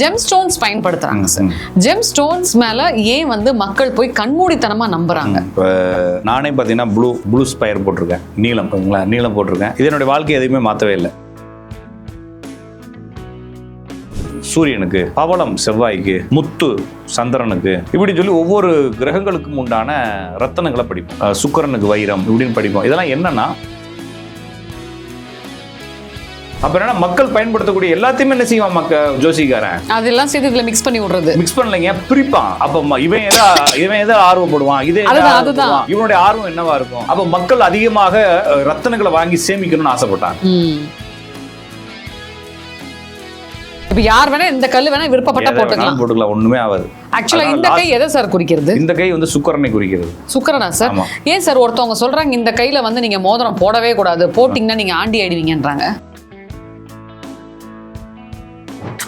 GeM stones பயன்படுத்துறாங்க sir. GeM stones மேல ஏன் வந்து மக்கள் போய் கண்மூடித்தனமா நம்புறாங்க? இப்போ நானே பார்த்தீங்கன்னா ப்ளூ ஸ்பயர் போட்டிருக்கேன், நீலம் நீளம் போட்டிருக்கேன். இதனுடைய வாழ்க்கை எதுவுமே மாற்றவே இல்லை. சூரியனுக்கு, பவளம் செவ்வாய்க்கு, முத்து சந்திரனுக்கு, இப்படி சொல்லி ஒவ்வொரு கிரகங்களுக்கும் உண்டான ரத்தனங்களை படிப்போம். சுக்கிரனுக்கு வைரம் இப்படின்னு படிப்போம். இதெல்லாம் என்னன்னா, அப்ப என்ன மக்கள் பயன்படுத்தக்கூடிய எல்லாத்தையுமே என்ன செய்வான் ஜோசிக்காரன் அதெல்லாம் சேர்த்து இதுல மிக்ஸ் பண்ணி விடுறது. மிக்ஸ் பண்ணலைங்க, பிரிப்பான். அப்ப இவன் எதை ஆர்வப்படுவான், இவனுடைய ஆர்வம் என்னவா இருக்கும். அப்ப மக்கள் அதிகமாக ரத்தனங்களை வாங்கி சேமிக்கணும்னு ஆசைப்பட்டாங்க. இப்ப யார் வேணா இந்த கல்லு வேணா விருப்பப்பட்ட போட்டுக்கலாம், ஒண்ணுமே ஆகாது. ஆக்சுவலா இந்த கை எதை சார் குறிக்கிறது? இந்த கை வந்து சுக்கிரனை குறிக்கிறது. சுக்கிரனா சார்? ஏன் சார் ஒருத்தவங்க சொல்றாங்க இந்த கையில வந்து நீங்க மோதிரம் போடவே கூடாது, போட்டீங்கன்னா நீங்க ஆண்டி ஆயிடுவீங்கன்றாங்க.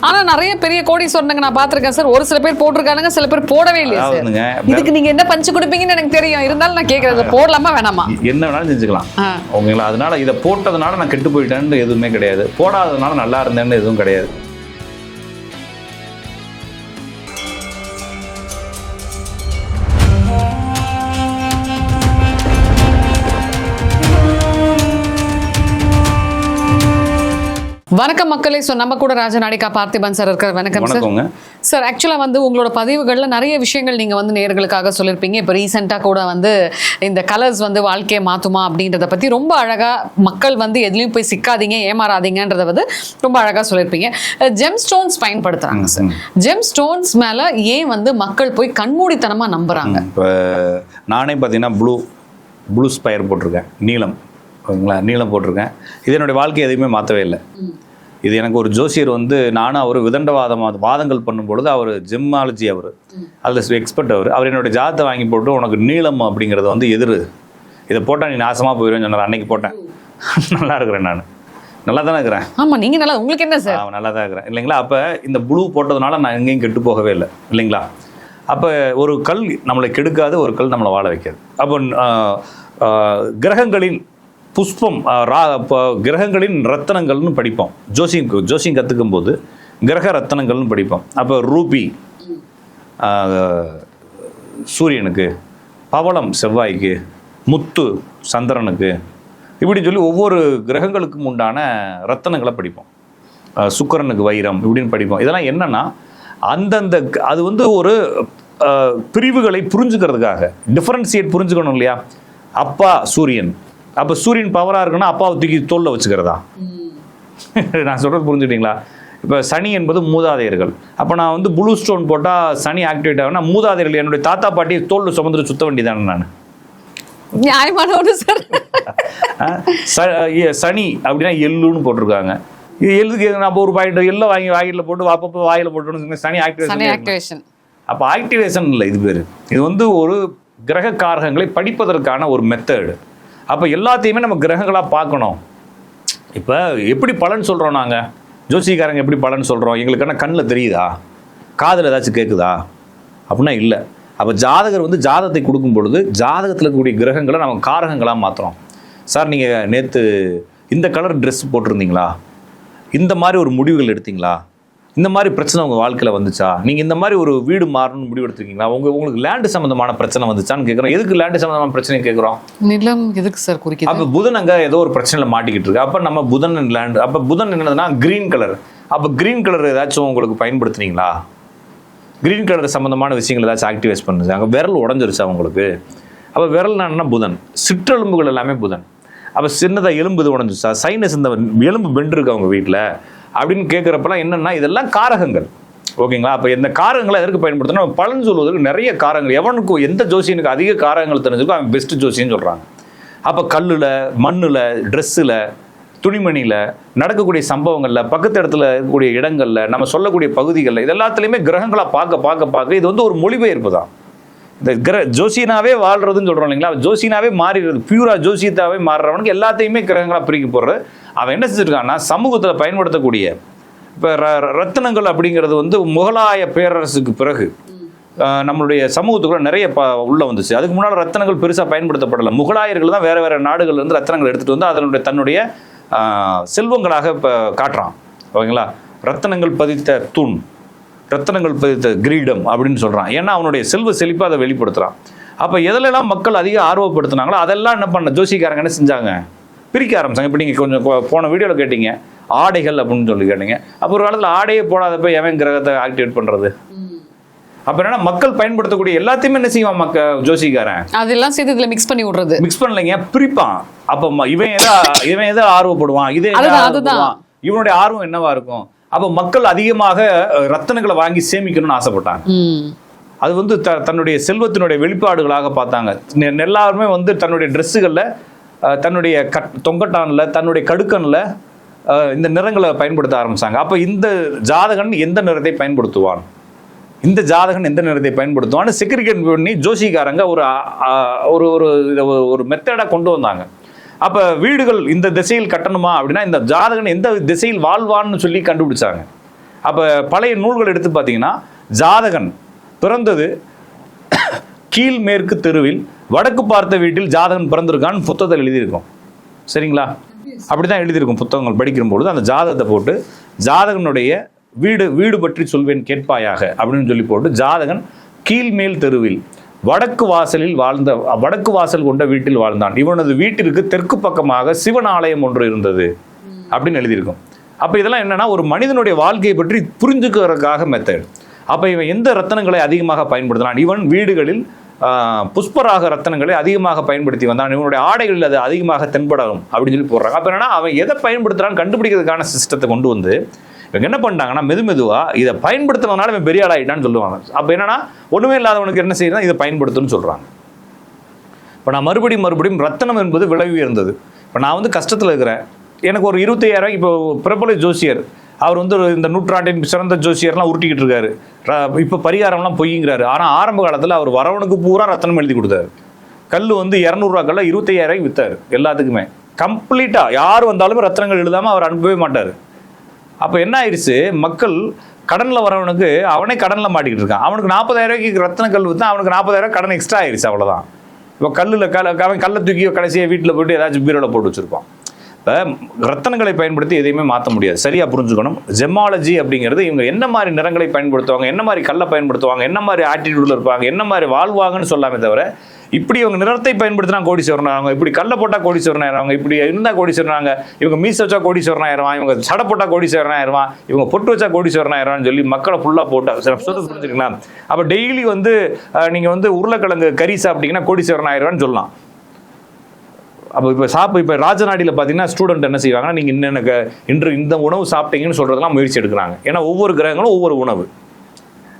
ஆனா நிறைய பெரிய கோடீஸ்வரனுங்க நான் பாத்திருக்கேன் சார். ஒரு சில பேர் போட்டிருக்காங்க, சில பேர் போடவே இல்லையா சார்? இதுக்கு நீங்க என்ன பஞ்சு கொடுப்பீங்கன்னு எனக்கு தெரியும். இருந்தாலும் நான் கேட்கறது, போடலாமா வேணாமா? என்ன வேணாலும் செஞ்சுக்கலாம் ஓகேங்களா. அதனால இதை போட்டதுனால நான் கெட்டு போயிட்டேன்னு எதுவுமே கிடையாது, போடாததுனால நல்லா இருந்தேன்னு எதுவும் கிடையாது. வணக்கம் மக்களே. நம்ம கூட ராஜநாடிகா பார்த்திபன் சார் இருக்கார். வணக்கம் சார். சார் ஆக்சுவலாக வந்து உங்களோட பதிவுகளில் நிறைய விஷயங்கள் நீங்கள் வந்து நேயர்களுக்காக சொல்லியிருப்பீங்க. இப்போ ரீசெண்டாக கூட வந்து இந்த கலர்ஸ் வந்து வாழ்க்கையை மாற்றுமா அப்படின்றத பற்றி ரொம்ப அழகாக, மக்கள் வந்து எதுலையும் போய் சிக்காதீங்க, ஏமாறாதீங்கன்றத வந்து ரொம்ப அழகாக சொல்லியிருப்பீங்க. ஜெம் ஸ்டோன்ஸ் பயன்படுத்துகிறாங்க சார். ஜெம் ஸ்டோன்ஸ் மேலே ஏன் வந்து மக்கள் போய் கண்மூடித்தனமாக நம்புகிறாங்க? இப்போ நானே பார்த்தீங்கன்னா ப்ளூ ஸ்பயர் போட்டிருக்கேன், நீளம் நீளம் போட்டிருக்கேன். இதனுடைய வாழ்க்கை எதுவுமே மாற்றவே இல்லை. இது எனக்கு ஒரு ஜோசியர் வந்து, நானும் அவர் வாதங்கள் பண்ணும்பொழுது, அவர் ஜெம்மாலஜி, அவர் அதில் எக்ஸ்பர்ட். அவர் என்னுடைய ஜாதத்தை வாங்கி போட்டு, உனக்கு நீளம் அப்படிங்கிறத வந்து இதை போட்டால் நீ நாசமாக போயிடுவேன்னு சொன்னார். அன்னைக்கு போட்டேன். நல்லா இருக்கிறேன், நான் நல்லா தானே இருக்கிறேன். ஆமாம், நீங்கள் நல்லா, உங்களுக்கு என்ன சார்? நல்லா தான் இருக்கிறேன் இல்லைங்களா. அப்போ இந்த ப்ளூ போட்டதுனால நான் எங்கேயும் கெட்டு போகவே இல்லை இல்லைங்களா. அப்போ ஒரு கல் நம்மளை கெடுக்காது, ஒரு கல் நம்மளை வாழ வைக்காது. அப்போ கிரகங்களின் புஷ்பம், கிரகங்களின் ரத்தனங்கள்னு படிப்போம். ஜோசியம் கற்றுக்கும் போது கிரக ரத்தனங்கள்னு படிப்போம். அப்போ ரூபி சூரியனுக்கு, பவளம் செவ்வாய்க்கு, முத்து சந்திரனுக்கு, இப்படி சொல்லி ஒவ்வொரு கிரகங்களுக்கும் உண்டான ரத்தனங்களை படிப்போம். சுக்கிரனுக்கு வைரம் இப்படின்னு படிப்போம். இதெல்லாம் என்னன்னா, அந்தந்த அது வந்து ஒரு பிரிவுகளை புரிஞ்சுக்கிறதுக்காக, டிஃபரன்சியேட் புரிஞ்சுக்கணும் இல்லையா. அப்பா சூரியன், அப்போ சூரியன் பவராக இருக்குன்னா அப்பாவை தூக்கி தோல்ல வச்சுக்கிறதா? நான் சொல்கிறது புரிஞ்சுக்கிட்டீங்களா? இப்போ சனி என்பது மூதாதையர்கள். அப்போ நான் வந்து ப்ளூ ஸ்டோன் போட்டால் சனி ஆக்டிவேட் ஆகுனா, மூதாதையர்கள் என்னுடைய தாத்தா பாட்டி தோல்ல சுமந்துட்டு சுத்த வேண்டியதானே நான்? நியாயமான ஒன்று சார். சனி அப்படின்னா எள்ளுன்னு போட்டிருக்காங்க. இது எள்ளுக்கு நம்ம ஒரு பாக்கெட் எல்லாம் வாங்கி வாயில போட்டு அப்பப்போ வாயில போட்டோன்னு சனி ஆக்டிவேஷன். அப்போ ஆக்டிவேஷன் இல்லை, இது பேர். இது வந்து ஒரு கிரக காரகங்களை படிப்பதற்கான ஒரு மெத்தடு. அப்போ எல்லாத்தையுமே நம்ம கிரகங்களாக பார்க்கணும். இப்போ எப்படி பலன் சொல்கிறோம் நாங்கள், ஜோசிக்காரங்க எப்படி பலன் சொல்கிறோம்? எங்களுக்கு என்ன கண்ணில் தெரியுதா, காதில் ஏதாச்சும் கேட்குதா அப்படின்னா இல்லை. அப்போ ஜாதகர் வந்து ஜாதகத்தை கொடுக்கும் பொழுது ஜாதகத்தில் இருக்கக்கூடிய கிரகங்களை நம்ம காரகங்களாக மாற்றுறோம். சார் நீங்கள் நேற்று இந்த கலர் ட்ரெஸ் போட்டிருந்தீங்களா, இந்த மாதிரி ஒரு முடிவுகள் எடுத்தீங்களா, இந்த மாதிரி பிரச்சனை உங்கள் வாழ்க்கையில் வந்துச்சா, நீங்கள் இந்த மாதிரி ஒரு வீடு மாறணும்னு முடிவு எடுத்துருக்கீங்களா, உங்களுக்கு லேண்டு சம்மந்தமான பிரச்சனை வந்துச்சான்னு கேட்குறோம். எதுக்கு லேண்டு சம்மந்தமான பிரச்சனை கேட்குறோம்? நிலம் எதுக்கு சார் குறிக்கிது? அப்போ புதன் அங்கே ஏதோ ஒரு பிரச்சனையில் மாட்டிக்கிட்டு இருக்கு. அப்போ நம்ம புதன் லேண்டு, அப்போ புதன் என்னதுன்னா க்ரீன் கலர். அப்போ க்ரீன் கலர் ஏதாச்சும் உங்களுக்கு பயன்படுத்துனீங்களா, க்ரீன் கலர் சம்மந்தமான விஷயங்கள் ஏதாச்சும் ஆக்டிவேட் பண்ணுச்சு, அங்கே விரல் உடஞ்சிருச்சா உங்களுக்கு? அப்போ விரல்னா புதன், சிற்றெலும்புகள் எல்லாமே புதன். அப்போ சின்னதாக எலும்பு இது உடஞ்சிச்சா, சைனஸ் இந்த எலும்பு பெண்டு இருக்கு அவங்க வீட்டில் அப்படின்னு கேட்குறப்பெல்லாம் என்னென்னா இதெல்லாம் காரகங்கள். ஓகேங்களா. அப்போ இந்த காரகங்களை எதற்கு பயன்படுத்தணும்? பலன் சொல்வதற்கு நிறைய காரகங்கள். எவனுக்கு எந்த ஜோசியனுக்கு அதிக காரகங்கள் தெரிஞ்சிருக்கோ அவன் பெஸ்ட் ஜோசியன்னு சொல்கிறாங்க. அப்போ கல்லில், மண்ணில், ட்ரெஸ்ஸில், துணிமணியில் நடக்கக்கூடிய சம்பவங்களில், பக்கத்து இடத்துல இருக்கக்கூடிய இடங்களில், நம்ம சொல்லக்கூடிய பகுதிகளில், இது எல்லாத்துலேயுமே கிரகங்களாக பார்க்க இது வந்து ஒரு மொழிபெயர்ப்பு தான். இந்த ஜோசியனாவே வாழ்றதுன்னு சொல்கிறோம் இல்லைங்களா. ஜோசியனாவே மாறிடுறது, பியூரா ஜோசியத்தாவே மாறுறவனுக்கு எல்லாத்தையுமே கிரகங்களாக பிரிக்க போடுறது. அவன் என்ன செஞ்சுருக்கான்னா, சமூகத்தில் பயன்படுத்தக்கூடிய இப்போ ரத்தினங்கள் அப்படிங்கிறது வந்து முகலாய பேரரசுக்கு பிறகு நம்மளுடைய சமூகத்துக்குள்ள நிறைய உள்ள வந்துச்சு. அதுக்கு முன்னால் ரத்தினங்கள் பெருசாக பயன்படுத்தப்படலை. முகலாயர்கள் தான் வேறு வேறு நாடுகள்லேருந்து ரத்தினங்கள் எடுத்துகிட்டு வந்து தன்னுடைய செல்வங்களாக இப்போ காட்டுறான். ஓகேங்களா. ரத்தினங்கள் பதித்த தூண் ரத்தனங்கள் பதித்த கிரீடம் அப்படின்னு சொல்கிறான். ஏன்னா அவனுடைய செல்வ செழிப்பை அதை வெளிப்படுத்துகிறான். அப்போ எதிலெல்லாம் மக்கள் அதிக ஆர்வப்படுத்தினாங்களோ அதெல்லாம் என்ன பண்ண ஜோசிக்காரங்க என்ன செஞ்சாங்க, பிரிக்க ஆரம்பிச்சாங்க. இப்போ நீங்கள் கொஞ்சம் போன வீடியோவில் கேட்டீங்க ஆடைகள் அப்படின்னு சொல்லி கேட்டீங்க. அப்போ ஒரு காலத்தில் ஆடையே போடாதப்ப எவன் கிரகத்தை ஆக்டிவேட் பண்ணுறது? அப்போ என்னன்னா மக்கள் பயன்படுத்தக்கூடிய எல்லாத்தையுமே என்ன செய்வான் ஜோசிக்காரன் அதெல்லாம் சேர்த்து இதில் மிக்ஸ் பண்ணி விடுறது. மிக்ஸ் பண்ணலைங்க, பிரிப்பான். அப்போ இவன் எதை ஆர்வப்படுவான், இவனுடைய ஆர்வம் என்னவா இருக்கும். அப்போ மக்கள் அதிகமாக ரத்தனங்களை வாங்கி சேமிக்கணும்னு ஆசைப்பட்டாங்க. அது வந்து தன்னுடைய செல்வத்தினுடைய வெளிப்பாடுகளாக பார்த்தாங்க. எல்லாருமே வந்து தன்னுடைய ட்ரெஸ்ஸுகளில், தன்னுடைய தொங்கட்டானில், தன்னுடைய கடுக்கனில் இந்த நிறங்களை பயன்படுத்த ஆரம்பித்தாங்க. அப்போ இந்த ஜாதகன் எந்த நிறத்தை பயன்படுத்துவான், இந்த ஜாதகன் எந்த நிறத்தை பயன்படுத்துவான்னு செக்ரிகேட் பண்ணி ஜோசிக்காரங்க ஒரு ஒரு மெத்தடாக கொண்டு வந்தாங்க. அப்போ வீடுகள் இந்த திசையில் கட்டணுமா அப்படின்னா இந்த ஜாதகன் எந்த திசையில் வாழ்வான்னு சொல்லி கண்டுபிடிச்சாங்க. அப்போ பழைய நூல்கள் எடுத்து பார்த்தீங்கன்னா ஜாதகன் பிறந்தது கீழ் மேற்கு தெருவில் வடக்கு பார்த்த வீட்டில் ஜாதகன் பிறந்திருக்கான்னு புத்தகத்தில் எழுதியிருக்கும். சரிங்களா? அப்படிதான் எழுதியிருக்கும் புத்தகங்கள் படிக்கும்பொழுது. அந்த ஜாதகத்தை போட்டு ஜாதகனுடைய வீடு பற்றி சொல்வேன் கேட்பாயாக அப்படின்னு சொல்லி போட்டு ஜாதகன் கீழ்மேல் தெருவில் வடக்கு வாசல் கொண்ட வீட்டில் வாழ்ந்தான். இவனது வீட்டிற்கு தெற்கு பக்கமாக சிவன் ஆலயம் ஒன்று இருந்தது அப்படின்னு எழுதியிருக்கும். அப்போ இதெல்லாம் என்னன்னா ஒரு மனிதனுடைய வாழ்க்கையை பற்றி புரிஞ்சுக்கிறதுக்காக மெத்தட். அப்போ இவன் எந்த ரத்தனங்களை அதிகமாக பயன்படுத்தினான், இவன் வீடுகளில் புஷ்பராக ரத்தனங்களை அதிகமாக பயன்படுத்தி வந்தான், இவனுடைய ஆடைகளில் அது அதிகமாக தென்படணும் அப்படின்னு சொல்லி போடுறாங்க. அப்போ என்னன்னா அவன் எதை பயன்படுத்துறான்னு கண்டுபிடிக்கிறதுக்கான சிஸ்டத்தை கொண்டு வந்து இவங்க என்ன பண்ணிட்டாங்கன்னா மெதுவாக இதை பயன்படுத்துறதுனால இவன் பெரிய ஆளாயிட்டான்னு சொல்லுவாங்க. அப்போ என்னன்னா ஒன்றுமே இல்லாதவனுக்கு என்ன செய்யணும், இதை பயன்படுத்துன்னு சொல்கிறாங்க. இப்போ நான் மறுபடியும் ரத்தனம் என்பது விலை உயர்ந்தது. இப்போ நான் வந்து கஷ்டத்தில் இருக்கிறேன், எனக்கு ஒரு 25,000 இப்போ பிரபல ஜோசியர் அவர் வந்து இந்த நூற்றாண்டின் சிறந்த ஜோசியர்லாம் உருட்டிக்கிட்டு இருக்காரு. இப்போ பரிகாரம்லாம் பொய்ங்கிறாரு. ஆனால் ஆரம்ப காலத்தில் அவர் வரவனுக்கு பூரா ரத்தனம் எழுதி கொடுத்தாரு. கல் வந்து 200 ரூபா கல்ல 25,000 விற்றாரு எல்லாத்துக்குமே. கம்ப்ளீட்டாக யார் வந்தாலுமே ரத்தனங்கள் எழுதாமல் அவர் அனுப்பவே மாட்டார். அப்போ என்ன ஆயிடுச்சு, மக்கள் கடனில் வரவனுக்கு அவனே கடனில் மாட்டிக்கிட்டு இருக்கான். அவனுக்கு 40,000 ரத்தன கல் விற்றா அவனுக்கு 40,000 கடன் எக்ஸ்ட்ரா ஆயிடுச்சு. அவ்வளோதான். இப்போ அவன் கல்லை தூக்கி கடைசியாக வீட்டில் போய்ட்டு ஏதாச்சும் பீரோவில் போட்டு வச்சுருப்பான். இப்போ ரத்தனங்களை பயன்படுத்தி எதையுமே மாற்ற முடியாது. சரியாக புரிஞ்சுக்கணும். ஜெமாலஜி அப்படிங்கிறது இவங்க என்ன மாதிரி நிறங்களை பயன்படுத்துவாங்க, என்ன மாதிரி கல்லை பயன்படுத்துவாங்க, என்ன மாதிரி ஆட்டிடியூடில் இருப்பாங்க, என்ன மாதிரி வாழ்வாங்கன்னு சொல்லாமே தவிர இப்படி இவங்க நிறத்தை பயன்படுத்தினா கோடீஸ்வரன் ஆவாங்க, இப்படி கல்லை போட்டால் கோடீஸ்வரன் ஆயிடுவாங்க, இப்படி இருந்தால் கோடீஸ்வரன் ஆங்க, இவங்க மீச வச்சா கோடீஸ்வரன் ஆயிடுவான், இவங்க சடை போட்டால் கோடீஸ்வரன் ஆயிடுவான், இவங்க பொட்டு வச்சா கோடீஸ்வரன் ஆயிடுவான்னு சொல்லி மக்களை ஃபுல்லாக போட்டால் சொல்ல புரிஞ்சுக்கலாம். அப்போ டெய்லி வந்து நீங்கள் வந்து உருளைக்கிழங்கு கறி சாப்பிட்டீங்கன்னா கோடீஸ்வரன் ஆயிடுவான்னு சொல்லலாம். அப்போ இப்போ ராஜநாடியில் பார்த்தீங்கன்னா ஸ்டூடெண்ட் என்ன செய்வாங்கன்னா நீங்கள் இன்று இந்த உணவு சாப்பிட்டீங்கன்னு சொல்கிறதெல்லாம் முயற்சி எடுக்கிறாங்க. ஏன்னா ஒவ்வொரு கிரகங்களும் ஒவ்வொரு உணவு.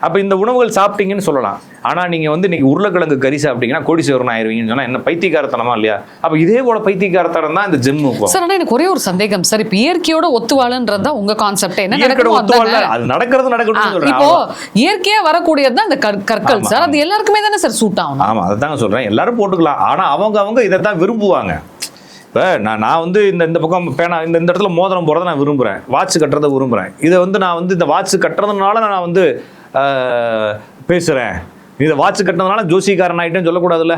அப்போ இந்த உணவுகள் சாப்பிட்டீங்கன்னு சொல்லலாம். ஆனால் நீங்கள் வந்து இன்னைக்கு உருளைக்கிழங்கு கறி சாப்பிட்டீங்கன்னா கோடீஸ்வரன் ஆயிருவீங்கன்னு சொன்னால் என்ன பைத்தியக்காரத்தனமா இல்லையா? அப்போ இதே போல பைத்தியக்காரத்தனம் தான் இந்த ஜெம்மு. சார் ஆனால் எனக்கு ஒரே ஒரு சந்தேகம் சார், இப்போ இயற்கையோட ஒத்துவாழன்றது தான் உங்க கான்செப்ட். என்ன அது நடக்கிறது இப்போ இயற்கையா வரக்கூடியது தான் இந்த கற்கள் சார். அது எல்லாருக்குமே தானே சார் சூட் ஆகும். ஆமா, அதான் சொல்றேன், எல்லாரும் போட்டுக்கலாம். ஆனால் அவங்க இதை தான் விரும்புவாங்க. இப்போ நான் வந்து இந்த பக்கம் பேனா இந்த இடத்துல மோதிரம் போகிறத நான் விரும்புகிறேன், வாட்ச் கட்டுறதை விரும்புகிறேன். இதை வந்து நான் வந்து இந்த வாட்ச் கட்டுறதுனால நான் வந்து பேசுகிறேன், இதை வாட்ச் கட்டினதுனால ஜோசிக்காரன் ஆகிட்டேன்னு சொல்லக்கூடாதுல்ல.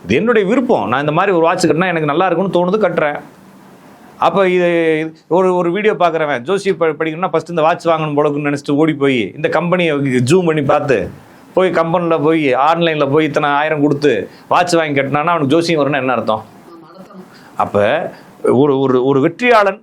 இது என்னுடைய விருப்பம். நான் இந்த மாதிரி ஒரு வாட்ச் கட்டினா எனக்கு நல்லா இருக்கும்னு தோணுது, கட்டுறேன். அப்போ இது ஒரு வீடியோ பார்க்குறவன் ஜோசி படிக்கணும்னா ஃபஸ்ட்டு இந்த வாட்ச் வாங்கணும் போலக்குன்னு நினச்சிட்டு ஓடி போய் இந்த கம்பெனியை ஜூம் பண்ணி பார்த்து போய் கம்பெனியில் போய் ஆன்லைனில் போய் இத்தனை 1000 கொடுத்து வாட்ச் வாங்கி கட்டினான்னா அவனுக்கு ஜோசியம் வரும்னா என்ன அர்த்தம்? அப்போ ஒரு வெற்றியாளன்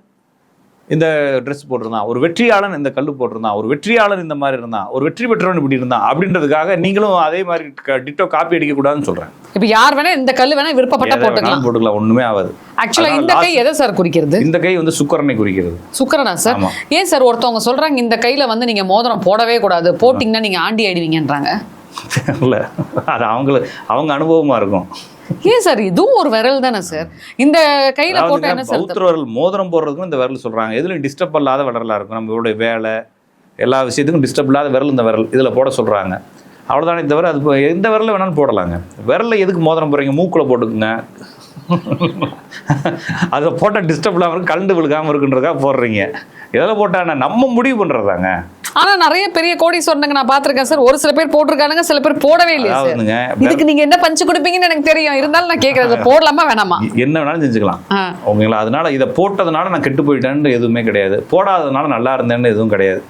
இந்த ட்ரெஸ் போட்டிருந்தான், ஒரு வெற்றியாளன் இந்த கல் போட்டிருந்தான், ஒரு வெற்றியாளன் இந்த மாதிரி இருந்தான், ஒரு வெற்றி பெற்றவன் இப்படி இருந்தான் அப்படின்றதுக்காக நீங்களும் அதே மாதிரி டிட்டோ காப்பி அடிக்கக்கூடாதுன்னு சொல்கிறேன். இப்போ யார் வேணா இந்த கல் வேணா விருப்பப்பட்ட போட்டுக்கலாம், ஒன்றுமே ஆகாது. ஆக்சுவலா இந்த கை எதை சார் குறிக்கிறது? இந்த கை வந்து சுக்கிரனை குறிக்கிறது. சுக்கிரனா சார்? ஏன் சார் ஒருத்தவங்க சொல்றாங்க இந்த கையில வந்து நீங்க மோதிரம் போடவே கூடாது, போட்டிங்கன்னா நீங்க ஆண்டி ஆயிடுவீங்கன்றாங்க? இல்லை, அது அவங்க அனுபவமா இருக்கும். ஏன் சார் இதுவும் ஒரு விரல் தானே சார்? இந்த கையில போட்டா என்ன சார்? பௌத்திர விரல் மோதிரம் போடுறதுக்கும் இந்த விரல் சொல்றாங்க. எதுலையும் டிஸ்டர்ப் இல்லாத விரலா இருக்கும். நம்மளுடைய வேலை எல்லா விஷயத்துக்கும் டிஸ்டர்ப் இல்லாத விரல் இந்த விரல் இதில் போட சொல்றாங்க. அவ்வளோதானே தவிர அது எந்த விரலில் வேணாலும் போடலாங்க. விரலில் எதுக்கு மோதிரம் போடுறீங்க? மூக்கில் போட்டுக்குங்க. அதை போட்டால் டிஸ்டர்ப் இல்லாமல் இருக்கு, கலந்து விழுகாமல் இருக்குன்றதுக்காக போடுறீங்க. இதெல்லாம் போட்டால் நம்ம முடிவு பண்ணுறதாங்க. ஆனா நிறைய பெரிய கோடீஸ்வரனுங்க நான் பாத்திருக்கேன் சார். ஒரு சில பேர் போட்டிருக்கானுங்க, சில பேர் போடவே இல்லையா சார்? இதுக்கு நீங்க என்ன பஞ்சு கொடுப்பீங்கன்னு எனக்கு தெரியும், இருந்தாலும் நான் கேட்கறது போடலாமா வேணாமா? என்ன வேணாலும் செஞ்சுக்கலாம் ஓகேங்களா. அதனால இதை போட்டதுனால நான் கெட்டு போயிட்டேன்னு எதுவுமே கிடையாது, போடாததுனால நல்லா இருந்தேன்னு எதுவும் கிடையாது.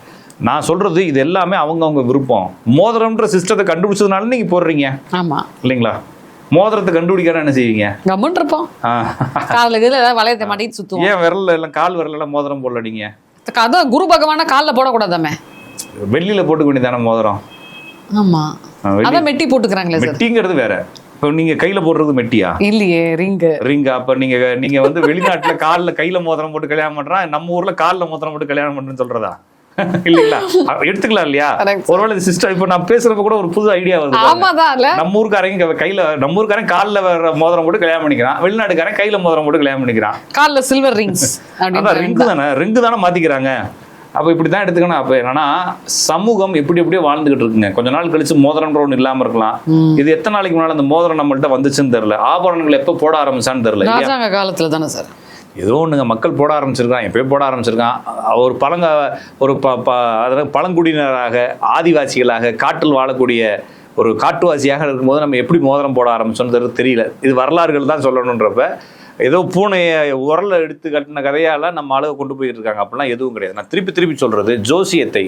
நான் சொல்றது இது எல்லாமே அவங்க விருப்பம். மோதிரம்ன்ற சிஸ்டத்தை கண்டுபிடிச்சதுனால நீங்க போடுறீங்க. ஆமா இல்லைங்களா? மோதிரத்தை கண்டுபிடிக்காத என்ன செய்வீங்க? கம்முன்னு இருப்போம். காலில் இதில் ஏதாவது வளையத்தை மாட்டிட்டு சுற்றுவோம். ஏன் விரல்ல எல்லாம் கால் விரல் எல்லாம் மோதிரம் போடலடிங்க? அதான் குரு பகவானா காலில் போடக்கூடாதாமே. வெள்ளியில போட்டுக்க வேண்டியதானே மோதிரம்? ஆமா அதான் மெட்டி போட்டுக்கிறாங்களே சார். மெட்டிங்கிறது வேற. இப்போ நீங்க கையில போடுறது மெட்டியா? இல்லையே ரிங்கா. அப்ப நீங்க வந்து வெளிநாட்டுல கால்ல கையில மோதிரம் போட்டு கல்யாணம் பண்றான், நம்ம ஊர்ல கால்ல மோதிரம் போட்டு கல்யாணம் பண்றேன்னு சொல்றதா? இல்லீங்களா? எடுத்துக்கலாம் இல்லையா? ஒருவேளை சிஸ்டர் இப்ப நான் பேசுறப்ப கூட ஒரு புது ஐடியா வருது. நம்ம ஊருக்காரன் கால்ல மோதிரம் போட்டு கல்யாணம் பண்ணிக்கிறான், வெளிநாட்டுக்காரன் கையில மோதிரம் போட்டு கல்யாணம் பண்ணிக்கிறான். கால்ல சில்வர் ரிங்ஸ். ரிங்கு தானே மாத்திக்கிறாங்க. அப்ப இப்படிதான் எடுத்துக்கணும். அப்ப என்னன்னா சமூகம் எப்படியோ வாழ்ந்துகிட்டு இருக்குங்க. கொஞ்ச நாள் கழிச்சு மோதிரம்ன்ற ஒண்ணு இல்லாம இருக்கலாம். இது எத்தனை நாளைக்கு முன்னாடி அந்த மோதிரம் நம்மள்ட்ட வந்துச்சுன்னு தெரியல. ஆபரணங்கள் எப்ப போட ஆரம்பிச்சான்னு தெரியல. ராஜாங்க காலத்துல தானே சார் ஏதோ ஒண்ணுங்க மக்கள் போட ஆரம்பிச்சிருக்கான், எப்பயோ போட ஆரம்பிச்சிருக்கான். ஒரு பழங்குடியினராக, ஆதிவாசிகளாக, காட்டில் வாழக்கூடிய ஒரு காட்டுவாசியாக இருக்கும்போது நம்ம எப்படி மோதிரம் போட ஆரம்பிச்சோன்னு தெரியல. இது வரலாறுகள் தான் சொல்லணுன்றப்ப ஏதோ பூனையை உரலை எடுத்து கட்டின கதையால நம்ம ஆளுக கொண்டு போயிட்டு இருக்காங்க. அப்படிலாம் எதுவும் கிடையாது. நான் திருப்பி சொல்றது, ஜோசியத்தை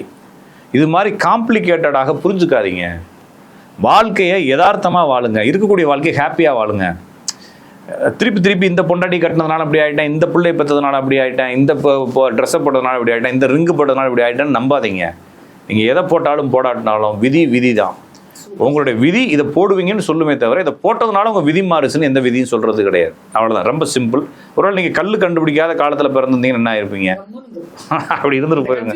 இது மாதிரி காம்ப்ளிகேட்டடாக புரிஞ்சுக்காதீங்க. வாழ்க்கையை யதார்த்தமா வாழுங்க. இருக்கக்கூடிய வாழ்க்கையை ஹாப்பியா வாழுங்க. திருப்பி இந்த பொண்டாட்டி கட்டினதுனால அப்படி ஆகிட்டேன், இந்த பிள்ளை பெற்றதுனால அப்படி ஆகிட்டேன், இந்த ட்ரெஸ்ஸை போட்டதுனால இப்படி ஆகிட்டேன், இந்த ரிங்கு போட்டதுனால இப்படி ஆகிட்டேன்னு நம்பாதீங்க. நீங்கள் எதை போட்டாலும் போடாட்டினாலும் விதி தான். உங்களுடைய விதி இதை போடுவீங்கன்னு சொல்லுமே தவிர இதை போட்டதுனால உங்கள் விதி மாறுச்சுன்னு எந்த விதியும் சொல்கிறது கிடையாது. அவ்வளோதான், ரொம்ப சிம்பிள். ஒருவேளை நீங்கள் கல் கண்டுபிடிக்காத காலத்தில் பிறந்திருந்தீங்கன்னு என்ன ஆயிருப்பீங்க? அப்படி இருந்துட்டு போயிருங்க.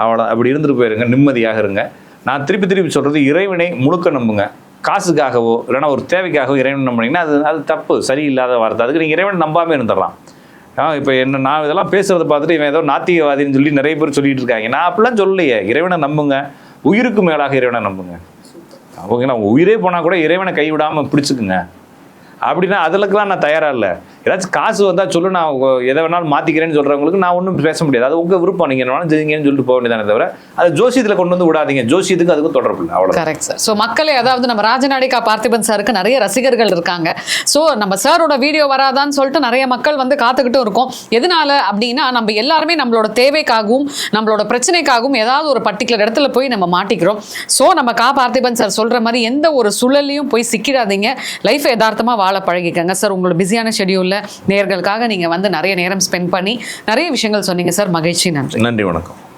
அவ்வளோ, அப்படி இருந்துட்டு போயிருங்க, நிம்மதியாக இருங்க. நான் திருப்பி சொல்கிறது, இறைவனை முழுக்க நம்புங்க. காசுக்காகவோ இல்லைன்னா ஒரு தேவைக்காகவோ இறைவன் நம்பினீங்கன்னா அது தப்பு, சரியில்லாத வார்த்தை. அதுக்கு நீங்கள் இறைவன் நம்பாமல் இருந்துடலாம். இப்போ நான் இதெல்லாம் பேசுகிறத பார்த்துட்டு இவன் ஏதோ நாத்திகவாதின்னு சொல்லி நிறைய பேர் சொல்லிட்டு இருக்காங்க. நான் அப்படிலாம் சொல்லலையே. இறைவனை நம்புங்க, உயிருக்கு மேலாக இறைவனை நம்புங்க. அவங்க உயிரே போனால் கூட இறைவனை கைவிடாமல் பிடிச்சிக்குங்க. அப்படின்னா அதுலக்கெல்லாம் நான் தயாராக இல்லை. ஏதாச்சும் காசு வந்தால் சொல்லு, நான் எதை வேணாலும் மாற்றிக்கிறேன்னு சொல்கிறவங்களுக்கு நான் ஒன்றும் பேச முடியாது. அது உங்கள் விருப்பம், நீங்கள் என்ன செய்யுங்கன்னு சொல்லிட்டு போக வேண்டியதானே தவிர அது ஜோசியத்தில் கொண்டு வந்து விடாதீங்க. ஜோசியத்துக்கு அதுக்கும் தொடர்பு இல்லை. அவ்வளோ கரெக்ட் சார். ஸோ மக்களே, அதாவது நம்ம ராஜநாடிகா பார்த்திபன் சாருக்கு நிறைய ரசிகர்கள் இருக்காங்க. ஸோ நம்ம சாரோட வீடியோ வராதான்னு சொல்லிட்டு நிறைய மக்கள் வந்து காத்துக்கிட்டு இருக்கோம். எதனால அப்படின்னா, நம்ம எல்லாருமே நம்மளோட தேவைக்காகவும் நம்மளோட பிரச்சனைக்காகவும் ஏதாவது ஒரு பர்டிகுலர் இடத்துல போய் நம்ம மாட்டிக்கிறோம். ஸோ நம்ம பார்த்திபன் சார் சொல்கிற மாதிரி எந்த ஒரு சூழலையும் போய் சிக்கிடாதீங்க. லைஃபை யதார்த்தமாக வாழ பழகிக்கங்க சார். உங்களோட பிஸியான ஷெடியூலில் நேயர்களுக்காக நீங்கள் வந்து நிறைய நேரம் ஸ்பெண்ட் பண்ணி நிறைய விஷயங்கள் சொன்னீங்க சார். மகிழ்ச்சி. நன்றி. நன்றி, வணக்கம்.